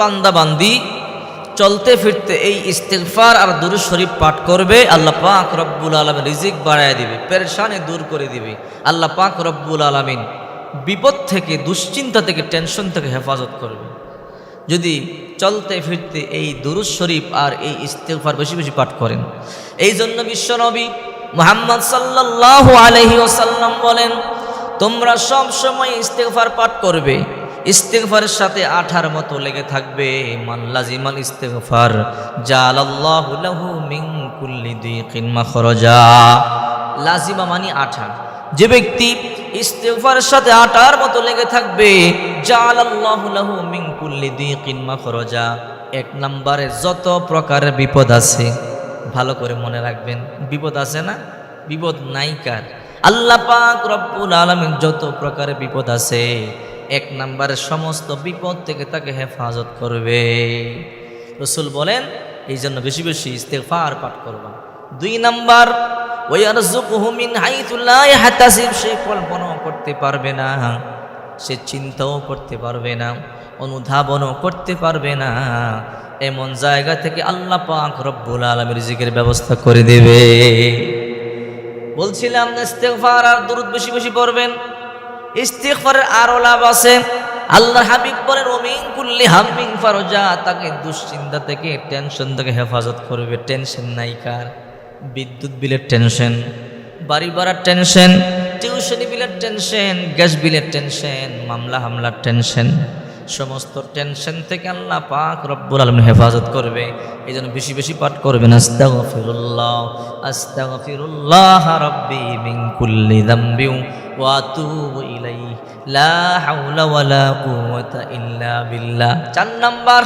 বান্দা বান্দি চলতে ফিরতে এই ইস্তিগফার আর দুরূদ শরীফ পাঠ করবে, আল্লাহ পাক রব্বুল আলামিন রিজিক বাড়ায় দিবে, পেরেশানি দূর করে দিবে। আল্লাহ পাক রব্বুল আলামিন বিপদ থেকে, দুশ্চিন্তা থেকে, টেনশন থেকে হেফাজত করবে যদি চলতে ফিরতে এই দুরূদ শরীফ আর এই ইস্তিগফার বেশি বেশি পাঠ করেন। এই জন্য বিশ্বনবী মুহাম্মদ সাল্লাল্লাহু আলাইহি ওয়াসাল্লাম বলেন, তোমরা সব সময় ইস্তিগফার পাঠ করবে, ইস্তিগফারের সাথে আঠার মতো লেগে থাকবে। মান লাজিমাল ইস্তিগফার জালাল্লাহু লাহু মিন কুল্লি দিকিন মাখরাজা। লাজিমা মানে আঠা। যে ব্যক্তি ইস্তিগফারের সাথে আঠার মতো লেগে থাকবে, জালাল্লাহু লাহু মিন কুল্লি দিকিন মাখরাজা। এক নম্বরে যত প্রকারের বিপদ আছে, ভালো করে মনে রাখবেন, বিপদ আছে না? বিপদ নাই কার? আল্লাহ পাক রব্বুল আলামিন যত প্রকারের বিপদ আছে, এক নম্বরের সমস্ত বিপদ থেকে তাকে হেফাজত করবে। রাসূল বলেন, এই জন্য বেশি বেশি ইস্তিগফার পাঠ করবা। 2 নাম্বার, ওয়ারযুকুহু মিন হাইথু লা ইয়াহতাসিব। সে কল্পনাও করতে পারবে না, সে চিন্তাও করতে পারবে না, অনুধাবনও করতে পারবে না, এমন জায়গা থেকে আল্লাহ পাক রব্বুল আলামিন রিজিকের ব্যবস্থা করে দেবে। বলছিলাম ইস্তিগফার আর দুরূদ বেশি বেশি পড়বেন। ইস্তিগফারের আরো লাভ আছে। আল্লাহর হাবিব বলেন, ওমিন কুল্লি হাম্মিন ফারজা। তাকে দুশ্চিন্তা থেকে, টেনশন থেকে হেফাজত করবে। টেনশন নাই কার? বিদ্যুৎ বিলের টেনশন, বাড়ি ভাড়ার টেনশন, টিউশনি বিলের টেনশন, গ্যাস বিলের টেনশন, মামলা হামলার টেনশন, সমস্ত টেনশন থেকে আল্লাহ পাক রব্বুল আলামিন হেফাজত করবে। এই জন্য বেশি বেশি পাঠ করবেন, আস্তাগফিরুল্লাহ আস্তাগফিরুল্লাহ রাব্বি মিন কুল্লি যামবি ওয়া আতুবু ইলাইহি লা হাওলা ওয়ালা কুওয়াতা ইল্লা বিল্লাহ। 4 নাম্বার,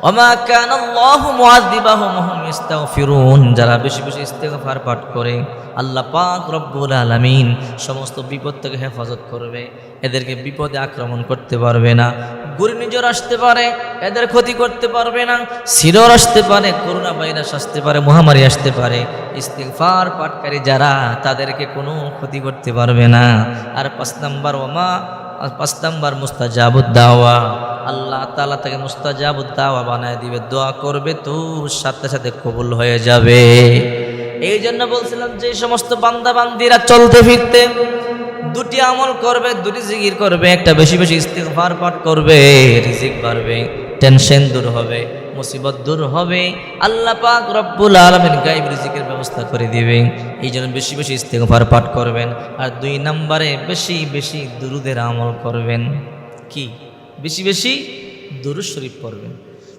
ওমা কানাল্লাহু মুআযিবাহুম ওয়া হুম ইস্তাগফিরুন। যারা বেশি বেশি ইস্তিগফার পাঠ করে, আল্লাহ পাক রব্বুল আলামিন সমস্ত বিপদ থেকে হেফাজত করবে। এদেরকে বিপদে আক্রমণ করতে পারবে না। ঘূর্ণিঝড় আসতে পারে, এদের ক্ষতি করতে পারবে না। সিরর আসতে পারে, করোনা ভাইরাস আসতে পারে, মহামারী আসতে পারে। ইস্তিগফার পাঠকারী যারা, তাদেরকে কোনো ক্ষতি করতে পারবে না। আর 5 নাম্বার মুস্তাজাবুদ দাওয়া। আল্লাহ তাআলা তাকে মুস্তাজাবুদ দাওয়া বানায় দিবে। দোয়া করবে তো সাথে সাথে কবুল হয়ে যাবে। এই জন্য বলছিলাম, যে সমস্ত বান্দা বান্দিরা চলতে ফিরতে 2টি আমল করবে, 2টি জিকির করবে, একটা বেশি বেশি ইস্তিগফার পাঠ করবে, রিজিক বাড়বে, টেনশন দূর হবে, মুসিবত দূর হবে, আল্লাহ পাক রব্বুল আলামিন গায়েব রিজিকের ব্যবস্থা করে দিবে। এই জন্য বেশি বেশি ইস্তিগফার পাঠ করবেন। আর 2 নম্বরে বেশি বেশি দুরুদের আমল করবেন। কি? বেশি বেশি দুরূদ শরীফ পড়বেন।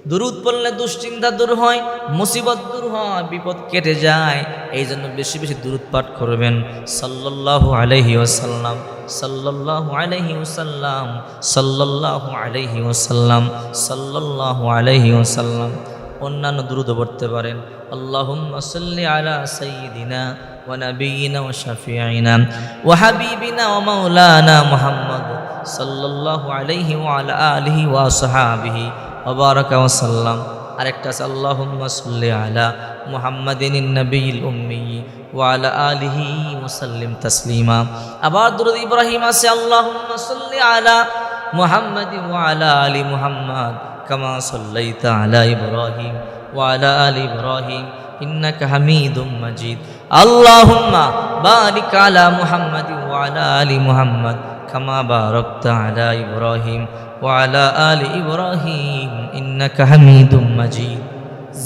দুরূদ পড়লে দুশ্চিন্তা দূর হয়, মুসিবত দূর হয়, বিপদ কেটে যায়। এই জন্য বেশি বেশি দুরূদ পাঠ করবেন। সাল্লাল্লাহু আলাইহি ওয়াসাল্লাম, সাল্লাল্লাহু আলাইহি ওয়াসাল্লাম, সাল্লাল্লাহু আলাইহি ওয়াসাল্লাম, সাল্লাল্লাহু আলাইহি ওয়াসাল্লাম। অন্যান্য দুরূদ পড়তে পারেন। আল্লাহুম্মা সাল্লি আলা সাইয়্যিদিনা ওয়া নাবিয়িনা ওয়া শাফিঈনা ওয়া হাবিবিনা ওয়া মাওলানা মুহাম্মদ সাল্লাল্লাহু আলাইহি ওয়া আলা আলিহি ওয়া আসহাবিহি ওয়া বারাকা ওয়া সাল্লাম। আরেকটা আছে, আল্লাহুম্মা সাল্লি আলা মুহাম্মাদিন নবিয়্যিল উম্মি ওয়া আলা আলিহি ওয়া সাল্লিম তাসলিমা। আবার দুরূদ ইব্রাহিম আছে, আল্লাহুম্মা সাল্লি আলা মুহাম্মাদিন ওয়া আলা আলি মুহাম্মাদ কামা সাল্লাইতা আলা ইব্রাহিম ওয়া আলা আলি ইব্রাহিম ইন্নাকা হামিদুম মাজিদ। আল্লাহুম্মা বারিক আলা মুহাম্মাদিন ওয়া আলা আলি মুহাম্মাদ কামা বারাকতা আলা ইব্রাহিম ওয়া আলা আলি ইব্রাহিম ইন্নাকা হামিদুম মাজিদ।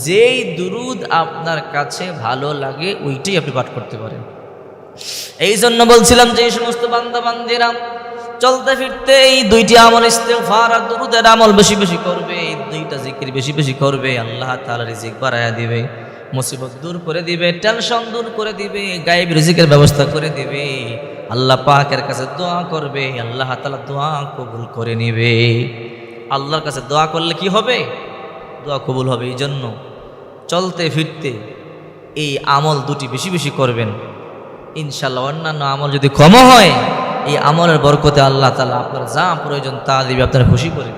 যেই দুরূদ আপনার কাছে ভালো লাগে ওইটাই আপনি পাঠ করতে পারেন। এই জন্য বলছিলাম, যে সমস্ত বান্দা বান্দিরা চলতে ফিরতে এই 2টি আমল, ইস্তিগফার আর দুরূদের আমল বেশি বেশি করবে, এই 2টা জিকির বেশি বেশি করবে, আল্লাহ তাআলা রিজিক বাড়ায়া দিবে, মুসিবত দূর করে দিবে, টেনশন দূর করে দিবে, গায়েব রিজিকের ব্যবস্থা করে দিবে। আল্লাহ পাকের কাছে দোয়া করবে, আল্লাহ তাআলা দোয়া কবুল করে নেবে। আল্লাহর কাছে দোয়া করলে কি হবে? দোয়া কবুল হবে। এই জন্য চলতে ফিরতে এই আমল 2টি বেশি বেশি করবেন। ইনশাআল্লাহ অন্যান্য আমল যদি কম হয়, এই আমলের বরকতে আল্লাহ তাআলা আপনার যা প্রয়োজন তা দিবে, আপনার খুশি করে দিবে।